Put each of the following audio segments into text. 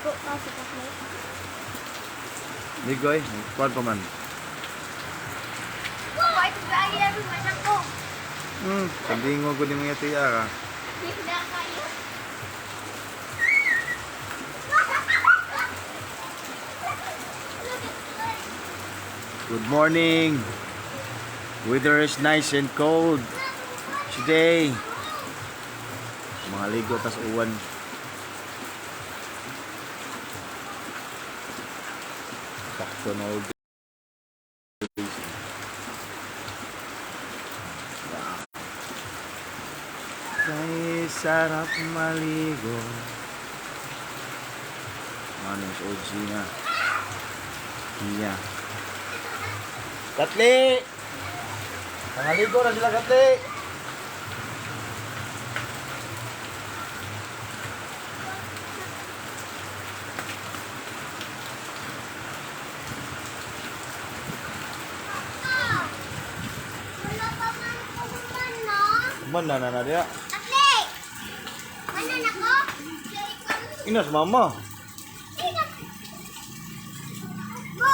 Ligo pa si Kakay. Ligoy, kuwan pa man. Wow, ito ba ang ginagawa manak ko? Kabingo ko di mga tiya ka. Hindi kayo. Good morning. Weather is nice and cold today. Mga ligo tas uwan. Sakto na ulit. Kay sarap maligo. Ano yung OG na? Iya. Katli! Nangaligo na sila, Katli! Wala pa man pumuntan, no? Mana na dia? Kakli! Ano na ko? Inas mama. Go!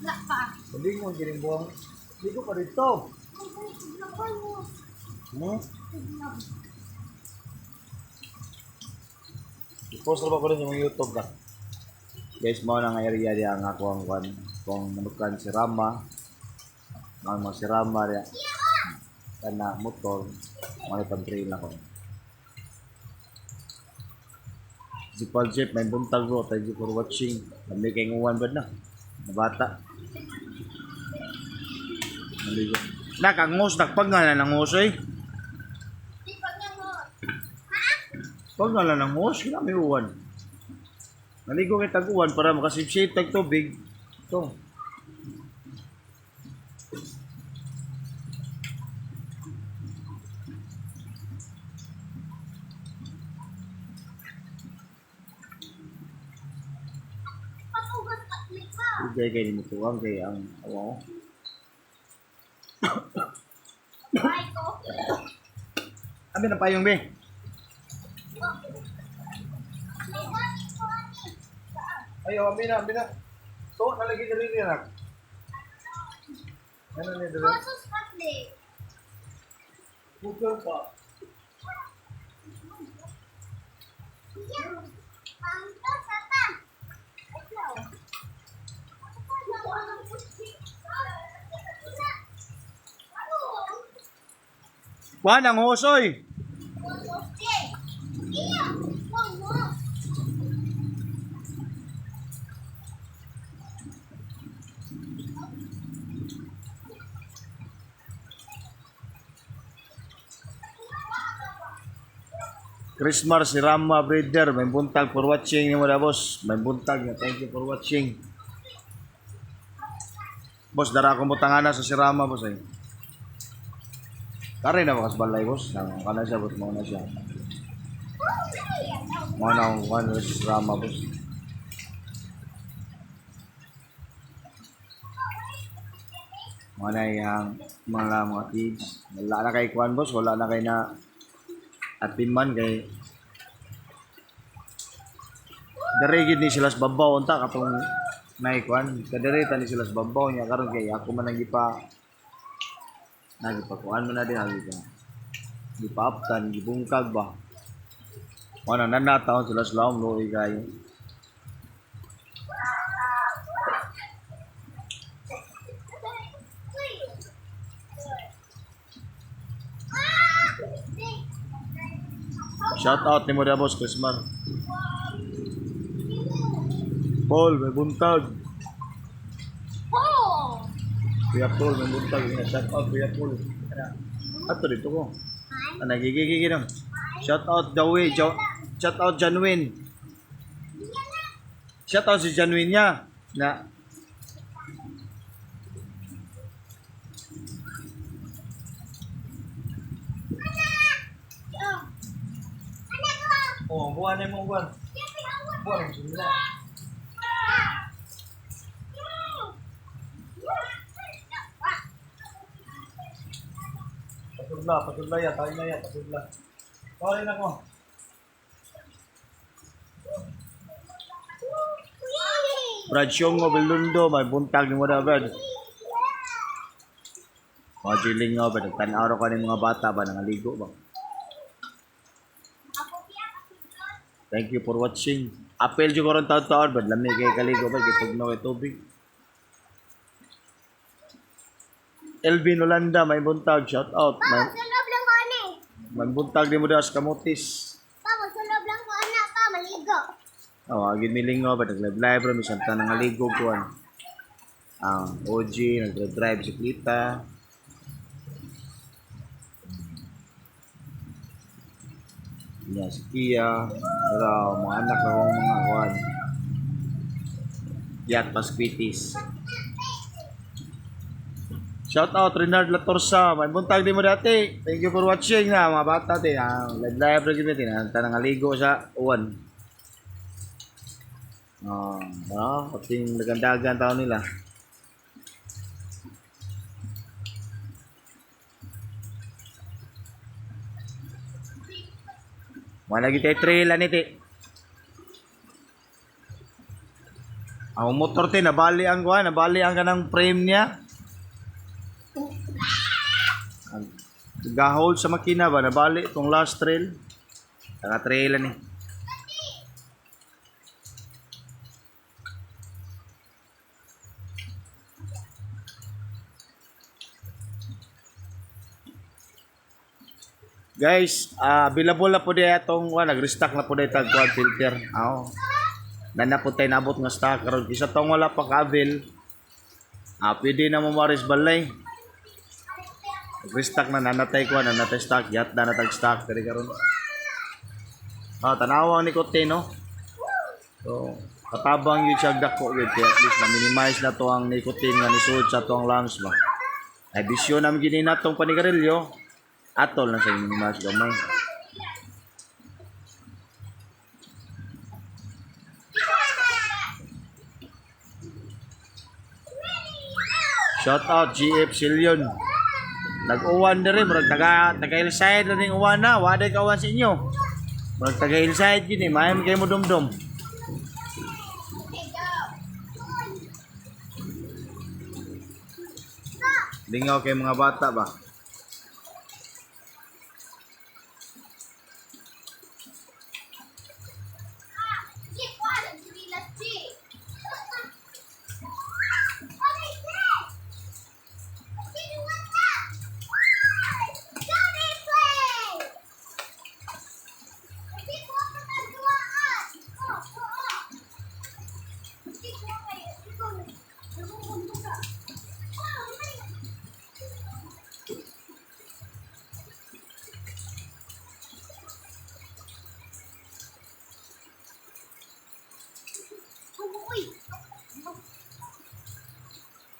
Wala pa. Hindi mo giring buang. Ligo pa dito. I-post na ba ko rin sa mga YouTube ka? Guys, mo na nga area dia ang ako ang kwan. Kung manukan si Rama. Mga si Rama dia. Kana motor. Mga pang-trail ako. Si Paul Jeff, may buntag bro. Thank you for watching. Kami kay nguwan ba na? Nabata. Naligo. Nakangos, nakpagngala ng ngosoy. Pag nga lang ng hose, kailangan may uwan. Naligo kay tag-uwan para makasip-shape tag-tubig. Ito. Igay kayo ni Mutuwang kay ang awa ko. Abi na payong be. Ayo, amina. So, nalagay na rin yan. Ano na ito? Google pa. Kuhan ang hosoy. Christmas si Rama Breeder, may buntag for watching ni mo da boss. May buntag na thank you for watching. Boss, dara ko mo tangana sa si Rama boss ay. Kare na bakas balay boss. Nang kana siya boss, mo na siya. Mo na ang si Rama boss. Mo na yang mga kids. Wala na kay kuan boss, wala na kay na at pinman kay darigid ni sila sa babaw unta katong naikuan kadarita ni sila sa babaw niya karon kay ako man nagipakuan man na din gipaptan gibungkag ba wala nanataon sila sa laom luoy kayo. Shout out ni mo dia boss Christmas. Paul, may buntag. Oh! Kuya Paul, may buntag. Shout out Kuya Paul. Ato dito ko. Nagigigigil lang. Shout out Dawi. Shout out Janwin. Shout out si Janwin niya. Na. Oh, buwan na mo buwan. Buwan sila. Pasudla ya, tayo na ya, pasudla. Sorry na ko. Brad Syongo Belundo, may buntag ni mo na, Brad. Mga jiling nga, Brad. Tanaw ka ng mga bata ba, nangaligo ba? Thank you for watching. Apel juga ron taon-taon, Brad. Lamig kay kaligo ba, kitugnaw kay tubig. Elvin Olanda, may buntag, shout out. Pa, magsulob lang ko ani. May buntag ni mo das kamutis. Pa, magsulob lang ko ana pa, maligo. Agin miling nga ba, nag-live ron, misang tanang ngaligo ko. Ang OG, nag-drive si Klita. Yan, si Kia. Pero, mga anak akong mga kuhan. Yat, Paspitis. Shout out, Renard Latorsa. May buntag din mo dati. Thank you for watching na, mga bata din. Live rin din. Tanang ngaligo sa uwan. Ating dagan-dagan tao nila. Wala lagi tayo trail aniti. Ang motor te nabali ang kanang frame niya. Ga-hold sa makina ba nabali itong last trail. Saka trail ni. Guys, available na po diya itong nag-restock na po diya itong quad filter. Na po tayo nabot nga stock. Karon isa itong wala pa ka-avail. Pwede na mo maris balay. Nag-restock na nanatay ko, nanatay stock. Yat na natag stock. Kaya karon. Tanawang ni Kote, no? So, katabang yun siya dako yun. Kaya at least na-minimize na to ang nicotine nga nisuod sa to ang lungs ba. Ay bisyo namin gini na itong panigarilyo. Atol lang sa minimize gamay. Shout out GF Silyon. Nag-uwan na rin. Marag taga-hillside na rin uwan na. Waday ka uwan sa inyo. Marag taga-hillside yun eh. Mayam kayo mo dumdum. Lingaw kayo mga bata ba?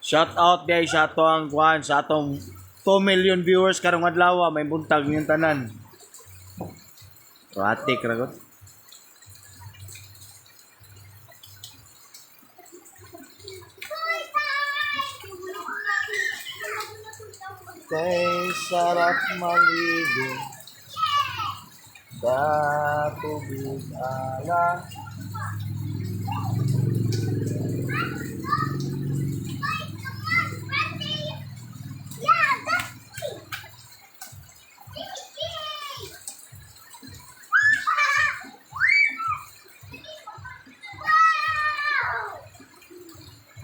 Shout out guys sa atong kuan sa atong 2 million viewers karong adlaw may buntag niyong tanan. Ratik ra gud. Kay sarap maligo sa tubig ala.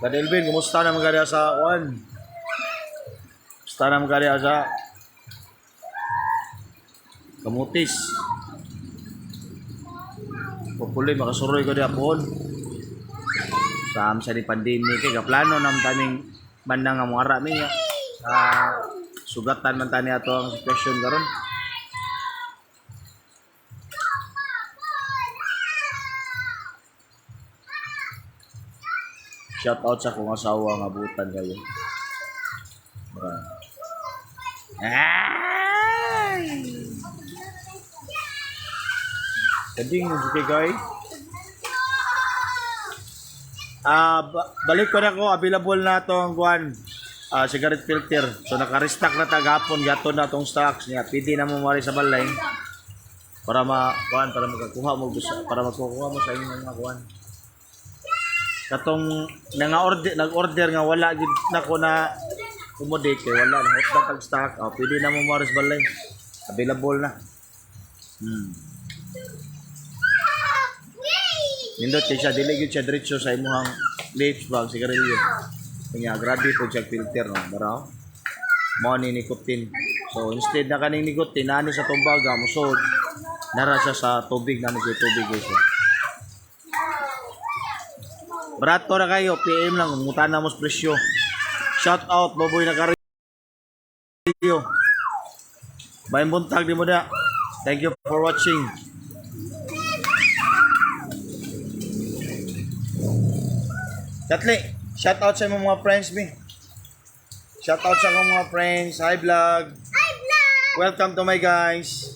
Kadelvin, kumusta na mga sa kuan? Kumusta na mga sa kamutis? Populoy, makasuroy ko diya po. Sa ni pandemic, kaplano naman taming bandang nga mga rami niya. Sugatan man tani ato ang sitwasyon karon. Shout out sa kong asawa nga butan kayo. Ay! Kading okay guys. Balik ko na ko available na to ang kuan. cigarette filter. So naka-restock na tagapon gato na tong stocks niya. Pwede na mo mari sa balay para para makakuha mo para magkukuha mo sa inyong mga kuan. Katong nag-order nga wala gid nako na accommodate kay wala na hot tag stock. Pwede na mo mari sa balay. Available na. Nindot kay siya dili gyud siya diretso sa imong lips bag sigarilyo. Kanya grabe po siya filter no, baraw. Mo ni nikotin. So instead na kaning nikotin ani sa tumbaga musod nara siya sa tubig na siya tubig guys. Barato na kayo, PM lang mutan na mo presyo. Shout out Boboy na karilyo. May buntag di mo da. Thank you for watching. Tatli, shout out sa mga friends me. Shout out sa mga friends. Hi vlog. Hi, vlog! Welcome to my guys.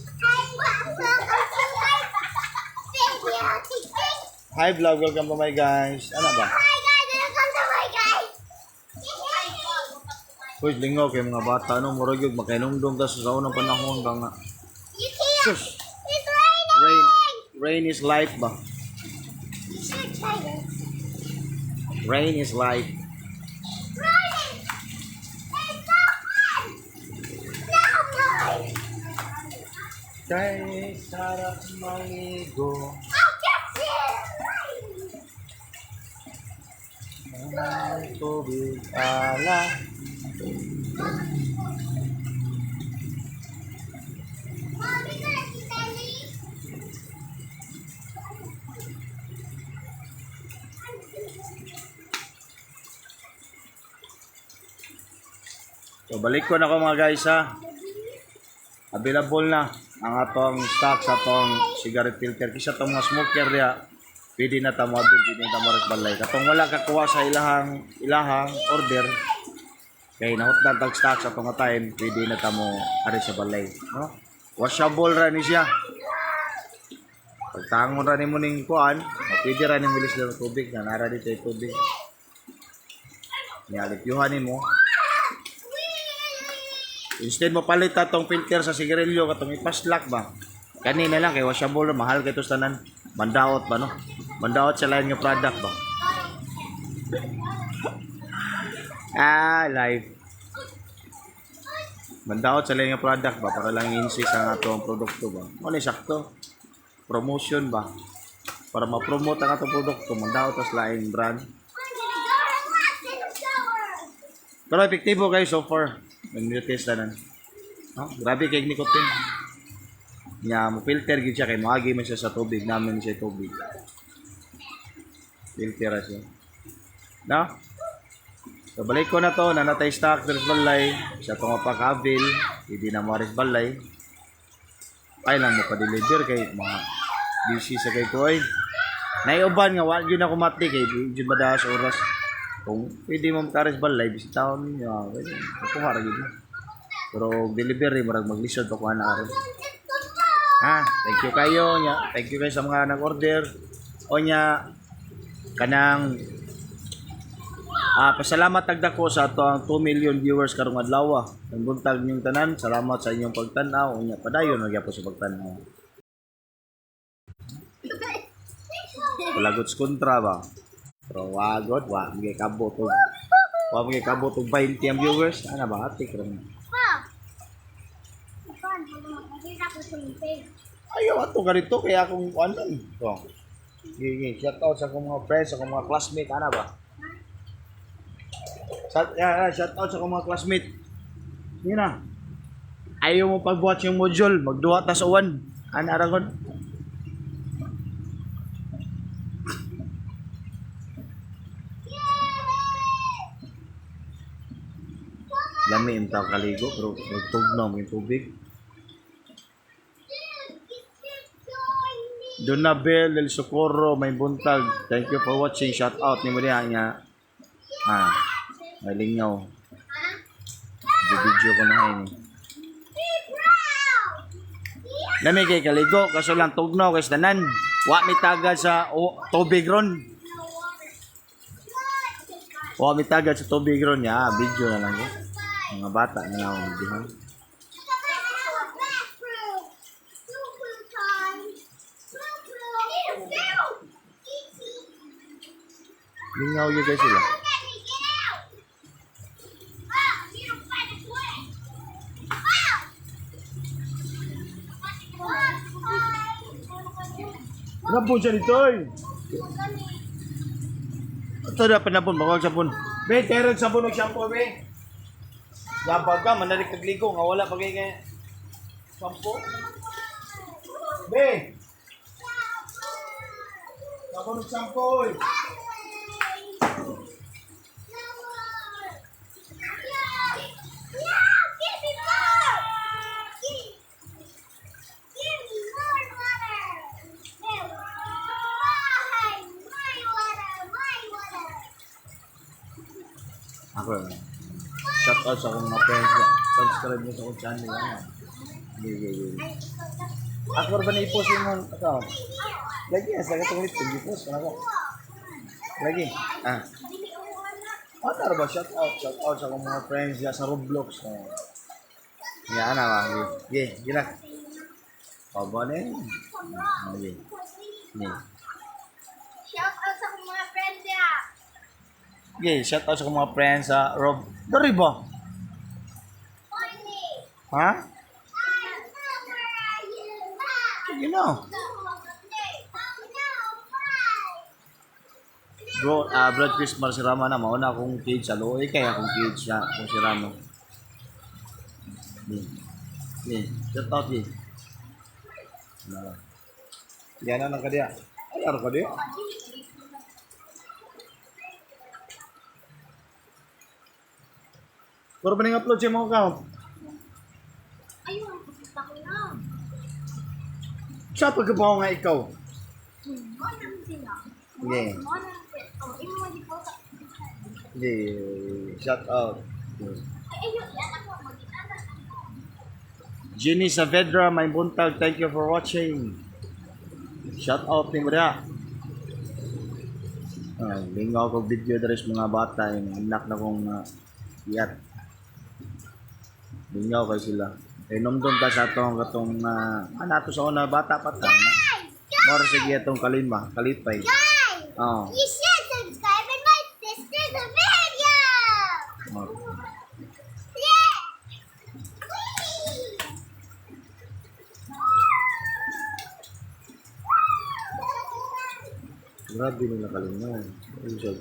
Hi vlog, welcome to my guys. Ano ba? Hi guys, welcome to my guys. Uy, lingaw kay mga bata no, murag yung makainumdum ta sa unang panahon ba nga. You can't. Sus, It's raining. rain is life ba? Rain is life. Raining. It's so fun. No more. Kay sarap maligo. I'll get you. Ang tubig ala. Mommy, gonna see Daddy? So balik ko na ko mga guys ha. Available na ang atong stock sa atong cigarette filter. Kisa itong mga smoker diya, pwede na tamo abil, pwede na tamo balay. Katong wala kakuha sa ilahang order, kaya nahot na tag stock sa itong time, pwede na tamo ari sa balay. No? Washable ra ni siya. Pagtangon ra ni mo ning kuan, pwede ra ning bilis lang tubig na nara dito yung tubig. Nialipyuhanin mo. Instead mo palit atong filter sa sigarilyo katong ipaslak ba. Kanina lang kay washable mahal kay tos tanan. Mandaot ba no? Mandaot sa lain nga product ba. Live. Mandaot sa lain nga product ba para lang insist ang atong produkto ba. Mo ni sakto. Promotion ba. Para ma-promote ang atong produkto, mandaot sa lain brand. Pero epektibo guys so far. Nag-test na grabe kay nikotin. Nya mo filter gid siya kay moagi man siya sa tubig namin siya tubig. Filter siya. No? So balik ko na to, nanatay stock sa balay, sa tong pag-avail, hindi na maris balay. Ay lang mo pa-deliver kay mga busy sa kay ko ay. Naiuban nga wa gyud ako mati kay gyud madaas oras. Kung pwede mo makares balay, bisitaon ninyo. Kukuha ra gid. Pero delivery marag maglisod pa ko ana ron. Thank you kayo nya. Thank you kayo sa mga nag-order. O nya kanang pasalamat tagdako sa ato ang 2 million viewers karong adlaw. Ang buntag ninyong tanan, salamat sa inyong pagtan-aw. O nya padayon magyapon sa pagtan-aw. Palagots kontra ba? Pero wagod, mga kabot og 20 ang viewers. Ano ba? Atik rin. Ayaw ato ganito kaya akong ano. So, shout out sa akong mga friends, sa akong mga classmate. Ano ba? Shout out sa akong mga classmate. Yun na. Ayaw mo pag-watch yung module. Magduwa ta sa uwan. Ano aragon? Lami yung tao kaligo, pero magtugnaw mo yung tubig. Donabel del Socorro, may buntag. Thank you for watching. Shout out ni mo niya. May lingaw. Video ko na ngayon. Lami kay kaligo, kaso lang tugnaw kay tanan. Wa mi tagad sa tubig ron. O, may tagad sa tubig ron niya. Video na lang ko. Mga bata na lang ang video. Lingaw yun guys sila. Napon siya dito eh. Ito na panapon, baka sabon. Be, terog sabon ng shampoo, be. Yampag ka, manarik kagligo, nga wala pag kaya shampoo. Be! Sabon ng shampoo eh. Ako, shout out sa akong mga friends. Subscribe mo sa akong channel. Gigi. Ako ba na-i-post yung account? Lagi, sa katong ito, i-post ka ako. Lagi. Ano ba? Shout out sa akong mga friends sa Roblox. Yan na ba? Gigi, gila. Paba na yun. Gigi. Shout out sa akong mga friends ya. Okay, shout out sa mga friends sa Rob. Dari ba? Ha? You know. Bro, Brad Christmas si Rama na mauna akong kids sa looy kaya akong kids siya kung si Rama. Shout out din. Yan na kadiya. Ay, ano kadiya? Pero ba nang upload siya mga account? Ayun, pupunta ko na. Siya pagkabaw nga ikaw. Monang sila. Yeah. Monang sila. Oh, imo mo di po sa... Yeah. Shout out. Ayun, yan ako. Mag-inala. Jenny Saavedra, may buntag. Thank you for watching. Shout out ni Maria. Lingaw ko video dari sa mga bata. Anak na kong iyat. Lingaw kay sila. Kay numdum ka sa katong ato sa una bata pa ta. Moro sige itong kalipay. Guys! Oh. You should subscribe in my sister's video! Yeah! Grabe nila kalingaw. Ayun siya.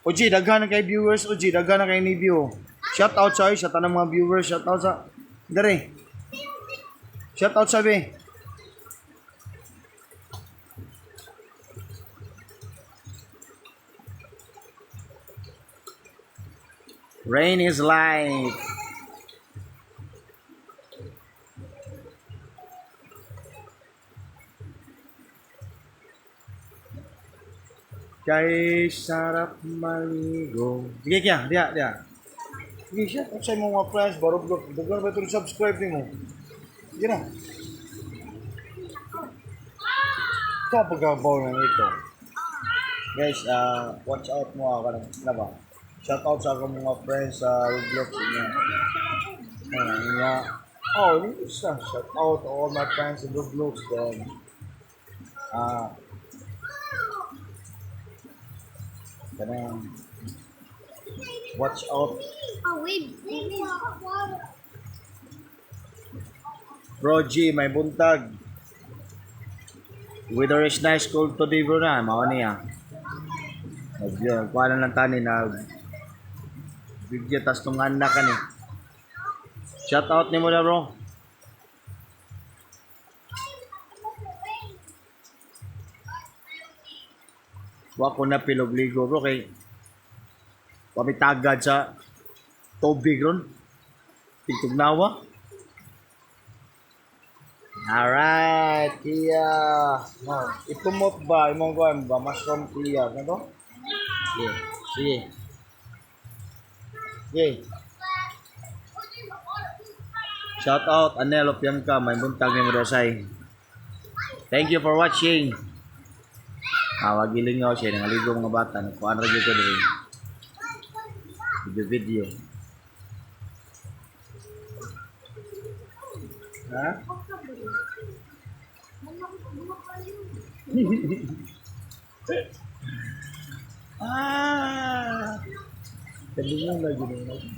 Oji, daghan na kay viewers. Oji, daghan na kay ni view. Shout out sa iyo, sa tanang mga viewers. Shout out sa... Dari. Shout out sabi. Rain is life. Kay sarap maligo. Sige kaya, dia. Sige siya, kung sa'yo mga friends, baro vlog, dagan ba ito subscribe din mo? Sige na. Ito pagkabaw na ito. Guys, watch out mo ako na ba? Shout out sa akong mga friends sa Roblox niya. Oh, ini isa. Shout out to all my friends in Roblox then. Kanang watch out. Oh, wait. Bro G, may buntag. Weather is nice, cold today bro na. Mao niya. Kuha lang tani na video tas tong anak ka ni. Shout out ni mo na bro. Wa ko na pilogligo bro kay pamitagad sa tubig ron. Tigtugnawa. Alright, Kia. Itumot ba? Imong kuhan ba? Mushroom Kia. Ano to? Sige. Sige. Shout out Anelo Piangka, may buntag ni Mudasay. Thank you for watching. Wagiling nga siya, nangaligo mga bata. Nagpuan rin ko din. Video. Ha? Kadingan lagi nih.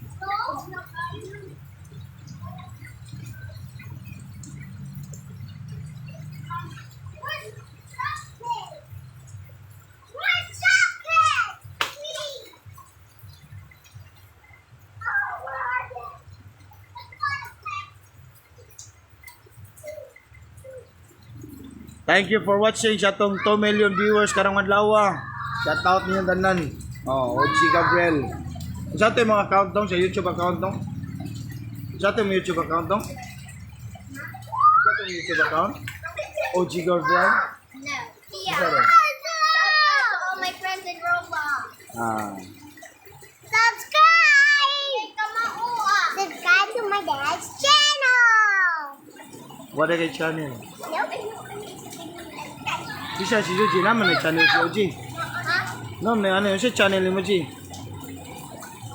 Thank you for watching sa tong 2 million viewers karang adlaw. Shout out niyo tanan. Oji Gabriel. Sa ato yung mga account dong sa YouTube account dong. Sa ato yung YouTube account dong. Sa ato yung YouTube account. Oji Gabriel. No. Yeah. All my friends in Roblox. Subscribe! Subscribe to my dad's channel! What are the channel? Nope. Bisa si Oji naman may channel si Oji. No, may ano yung sa channel mo Oji.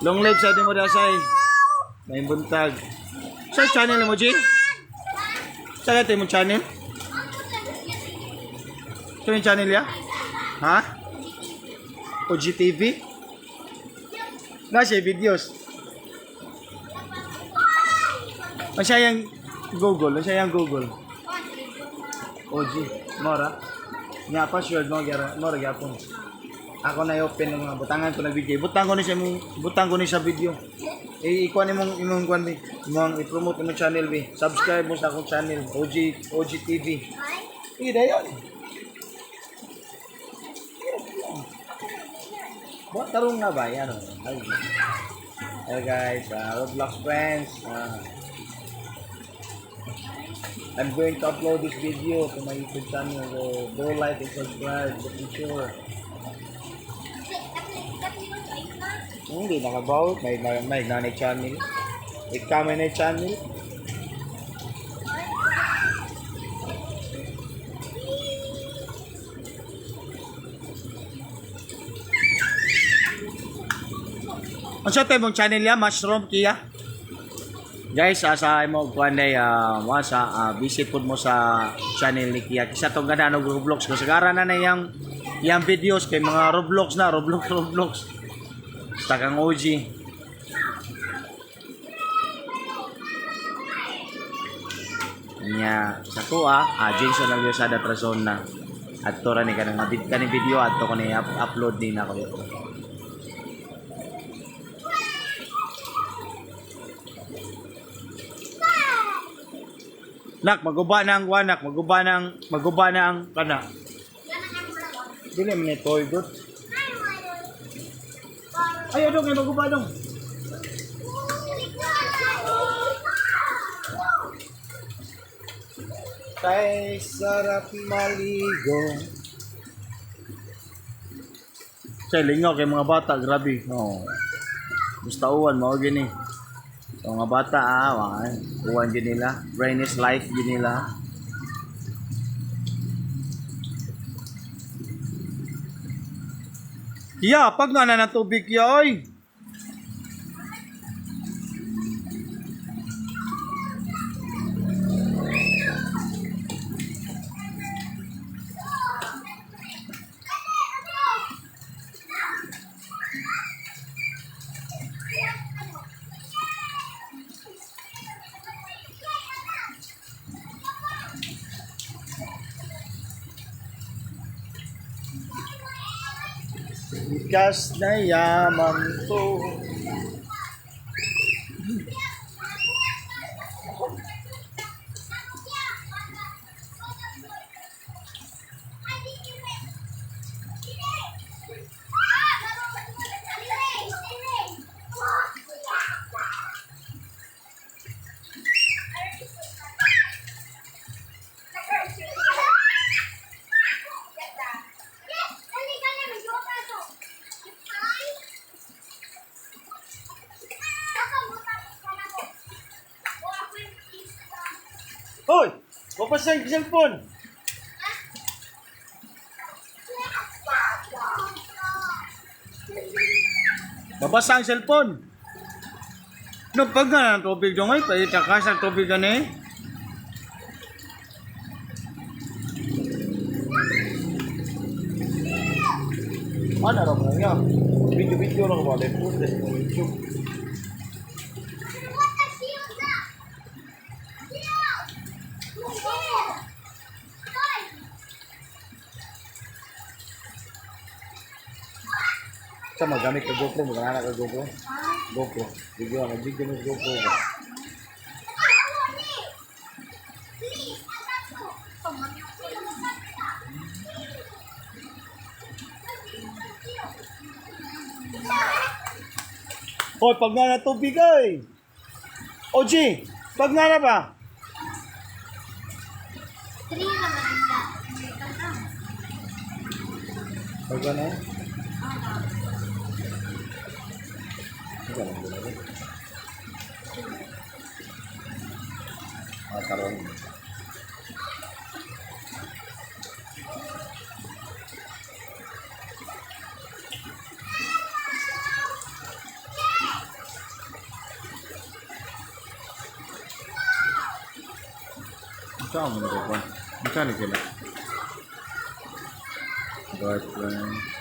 Long live sa mo dasay. May buntag. Sa channel mo Oji? Sa mo channel? Ito yung channel ya? Ha? Oji TV? Nasa videos. Masayang Google. Masayang Google. Oji. Mora. Nga password mo gyapon. Ako na i-open ng mga butangan ko na video. Butang ko ni sa video. Ikuha ni imong kuan bi. Imong i-promote mo channel bi. Subscribe mo sa akong channel OG TV. Ida yon. Buat tarong nga ba yan? Hey guys, Roblox friends. I'm going to upload this video to my YouTube channel. So go like and subscribe. Be sure. Hindi nakabawit. May nanay channel. Ikama na channel. Ang sa tayo mong channel ya, Mushroom Kia. Guys, sa imo kuan day visit pud mo sa channel ni Kia. Kisa tong gana og Roblox ko sagara na yang videos kay mga Roblox. Takang OG. Nya sa to Jason Alyosada Trazon na. Adto ra ni kanang video adto ko ni upload din ako dito. Nak, maguba na ang kana. Dili man ni toy good. Ayo dong, maguba dong. Kay sarap maligo. Sa lingaw kay mga bata, grabe. Gusto uwan mao gini. So, mga bata uwan din nila. Brain is life din nila. Pag na tubig yoy. Ikas na yaman to. Mabasa yung cellphone. Mabasa ang cellphone. No, pag nga ng tubig dong ay, paitakas ang tubig gani. Ano raw mo nga? Video-video lang ba? Let's po YouTube. Sa magamit ka GoPro, magkana ka GoPro. GoPro. Video mo GoPro ba? Hoy, pag nga na tubig ay. OG, pag nga na ba? 3 naman na. Pag nga na? Karon. Saan mo nagawa? Magkano sila? Boyfriend.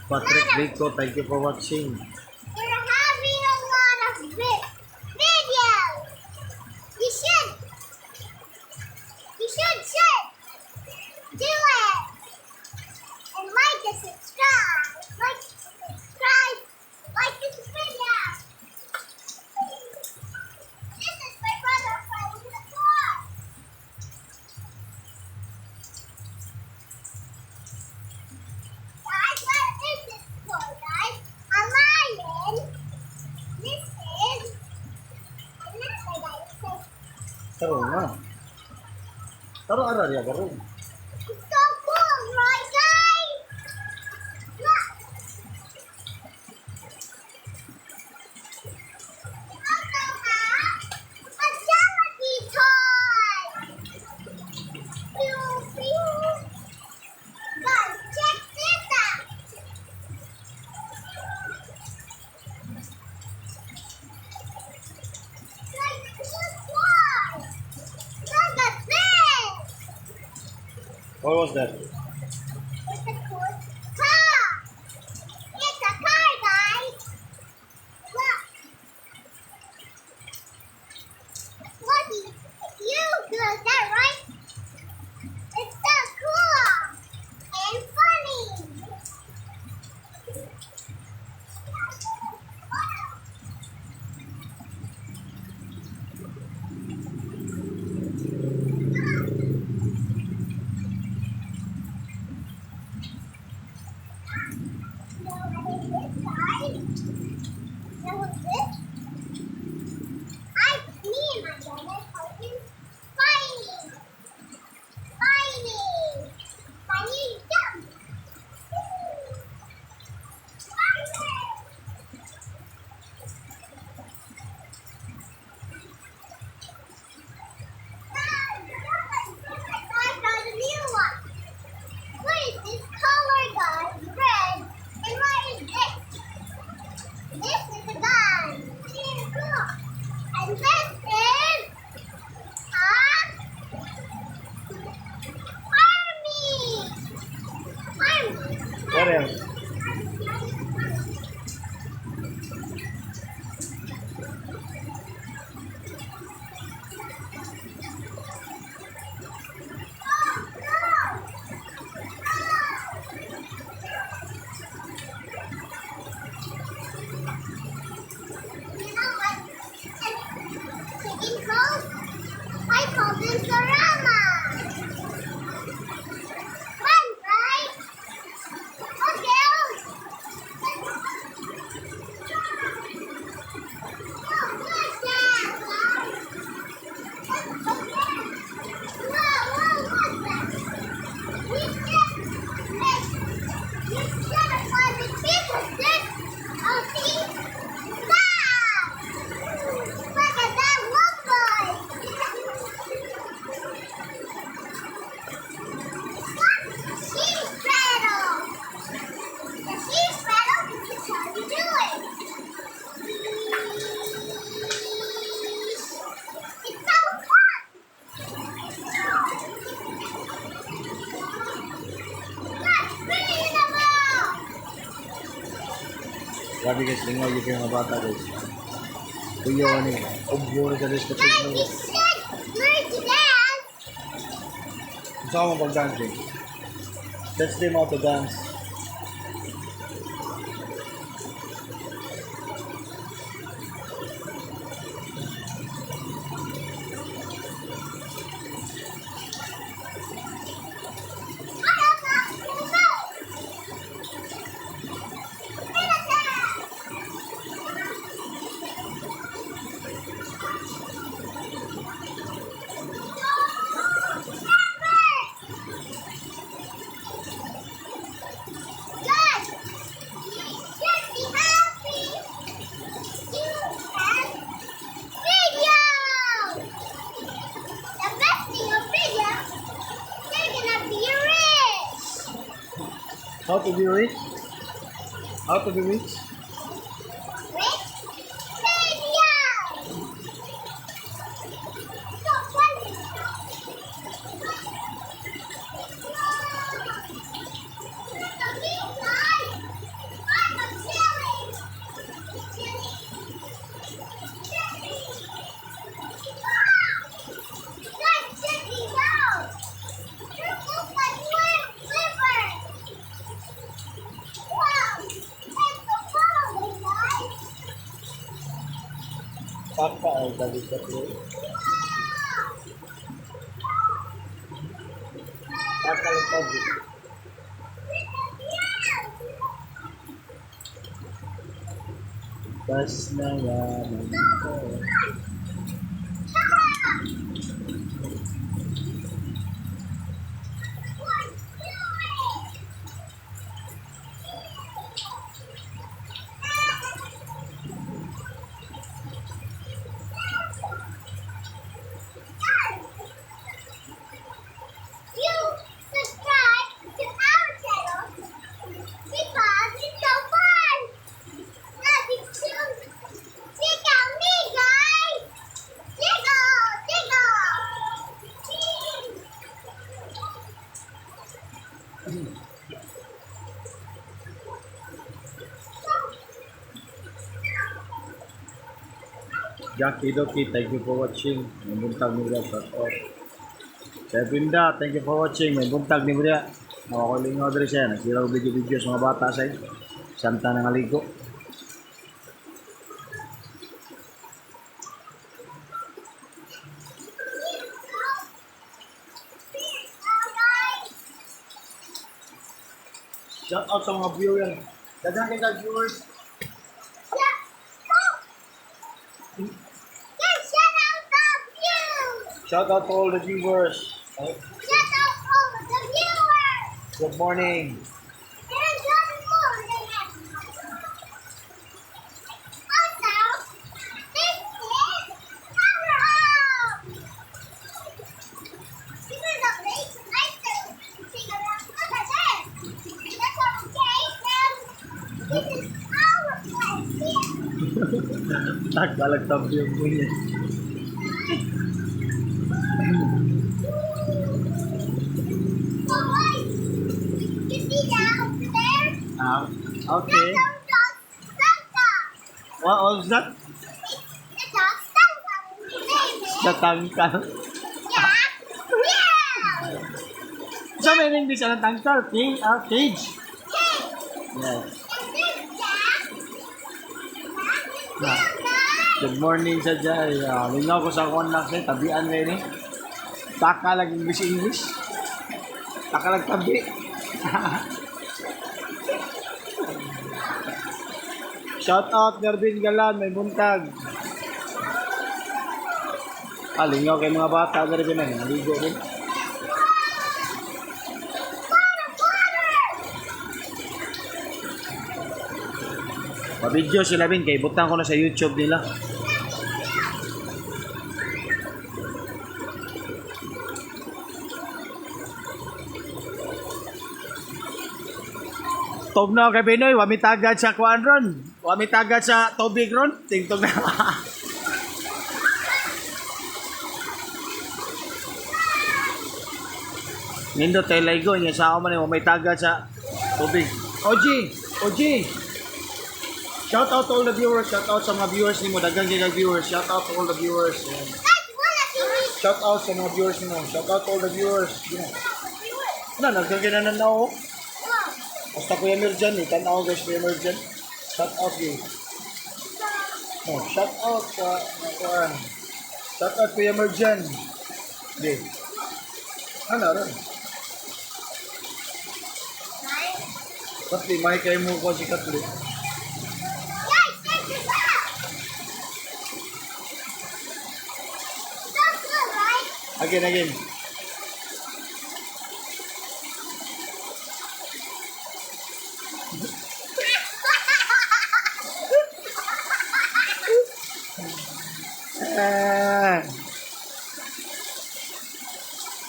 Patrick Rico, thank you for watching. We're having a lot of videos. You should do it. And like and subscribe. Like this video. This is my brother playing the car. Guys, what is this toy, guys? A lion. This is. And this way, guys. Taro na. Taro aral ya garo. It's so cool, right, guys? Look. We also have a jelly toy. Pew, pew. Guys, check What was that? It's a cool car. It's a car, guys. Look. Look, you got that right. It's so cool and funny. Now what's this? Me and my dad are helping fighting. Fighting. Fighting jump. I found a new one. What is this color, guys? Red. And what is this? This is a gun. Cool. And this is army. What else? I call them Sarama. Fun, right? Okay. Oh, what's that? Whoa, what's that? We should have found the businesses. Oh, see? Wow! Look at that lumber! She's rattle! The she's rattle, this is how you do it! It's so fun! Look, reasonable! Grabe guys, lingaw yung mga bata guys. Kuyo ano eh. Obyo na sa list of Guys, we should learn to dance! Gusto ko mag-dance eh. Let's them out to dance. How to be rich? How to be rich? Papa ay balikat mo. Papa ay balikat. Bas na yaman ko. Jackie Doki, thank you for watching. May buntag ni Bria, shout out. Sir Brinda, thank you for watching. May buntag ni Bria. Makakuling nga rin siya. Nagsiraw video sa mga bata sa iyo. Santa ng aligo. Shout out sa mga viewers. Dagan kay ka viewers. Yeah. Go. Yeah, shout out the views. Shout out to all the viewers. Shout out all the viewers. Good morning. And good morning. Also, this is our home. This is a place I can take around. Look at this. That's okay. And this is our place here. Nagkalagtab yung punya. So, guys, you see that over there? Okay. That's our dog, Santa. What was that? It's a Santa, baby. Sa tangkal. Yeah. Yeah. Sa may English, ang tangkal? Cage? Cage. Okay. Yes. And this Jack. Yeah. Good morning sa Jai. Lingaw ko sa kuwan na siya. Tabian kayo ni. Taka lang English. Taka lang tabi. Shout out Garbin Galan. May buntag. Lingaw kay mga bata. Garbin na. Naligo din. Pa-video sila bin. Kay butang ko na sa YouTube nila. Tog na kay Pinoy, wami tagad sa kuan ron. Wami tagad sa tubig ron. Tingtog na. Nindo tayo laigo niya sa ako man may tagad sa tubig. Oji. Shout out to all the viewers. Shout out sa mga viewers nimo. Daghang gyud viewers. Shout out to all the viewers. Shout out sa mga viewers nimo. Shout out to all the viewers. Na nagkaginanan na ako. Basta Kuya Merjan, tanaw guys Kuya Merjan. Shout out yun. Oh, shout out sa kuan. Shout out Kuya Merjan. Di. Ano ron? Katli, may kayo mo ko si Katli. Again.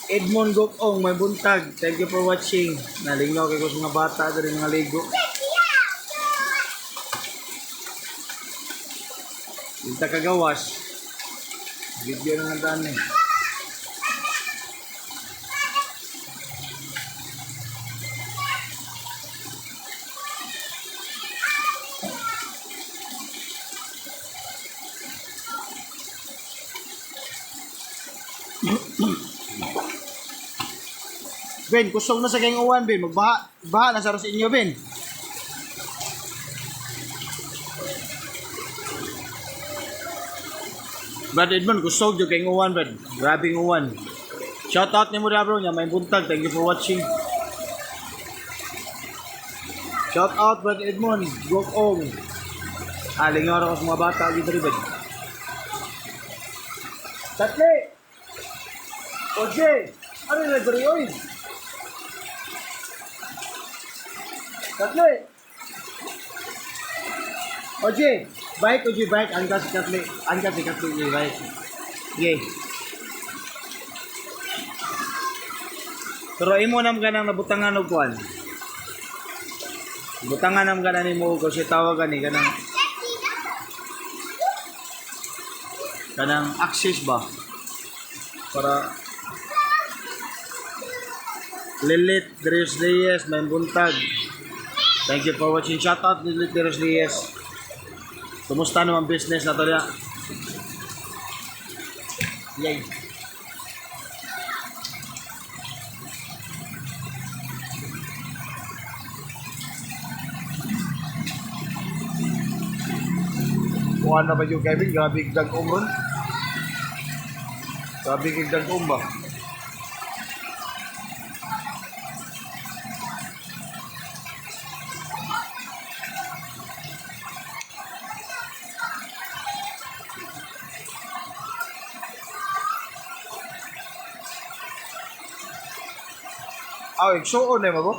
Edmond Gokong, may buntag. Thank you for watching. Nalingaw kayo sa mga bata dari mga ligo. Kita kagawas. Video na nga daan eh. Ben, kusog na sa kayong uwan, Ben. Magbaha na sa ros inyo, Ben. Brad Edmond, kusog yung kayong uwan, Ben. Grabing uwan. Shout out ni mo na, bro. May buntag. Thank you for watching. Shout out, Brad Edmond. Gokong. Lingaw ako sa mga bata. Dito rin, Ben. Tatli! Oje! Ano yung nagari, oy? Tatli! Oje! Bike, Oje, bike. Angkat si Katli. Angkat si Katli, Oje, bike. Okay. Pero imo nam ka nang nabutangan og kuan. Butangan nam ka na ni mo ko si tawagan ni kanang access ba para Lilit Dres Reyes may buntag. Thank you for watching. Shout out Lilit Dres Reyes. Kumusta naman business na to ya? Yay. Kuha na ba yung Kevin? Grabe kigdag ron. Grabe kigdag ba? Ah, igsuon na mo?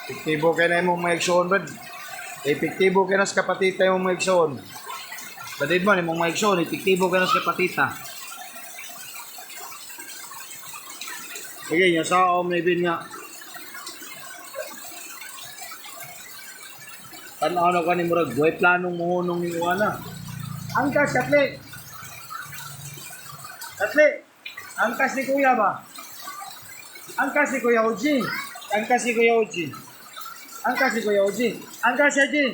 Epektibo kayo na yung mga igsuon, Brad. Epektibo kayo na sa kapatita yung mga igsuon. Badid mo, yung mga igsuon, epektibo kayo na sa kapatita. Sige, yung sa om na ibin nga. Tanaw ka ni Murag, buhay planong muhunong ni Iwana. Angkas, Katli! Katli! Angkas ni Kuya ba? Angkas ni Kuya Uji! Angkas ni Kuya Uji! Angkas ni Kuya Uji! Angkas si Uji!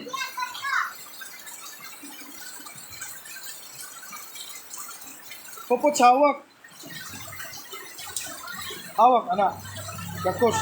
Pupot sa hawak! Hawak, anak! Gakos!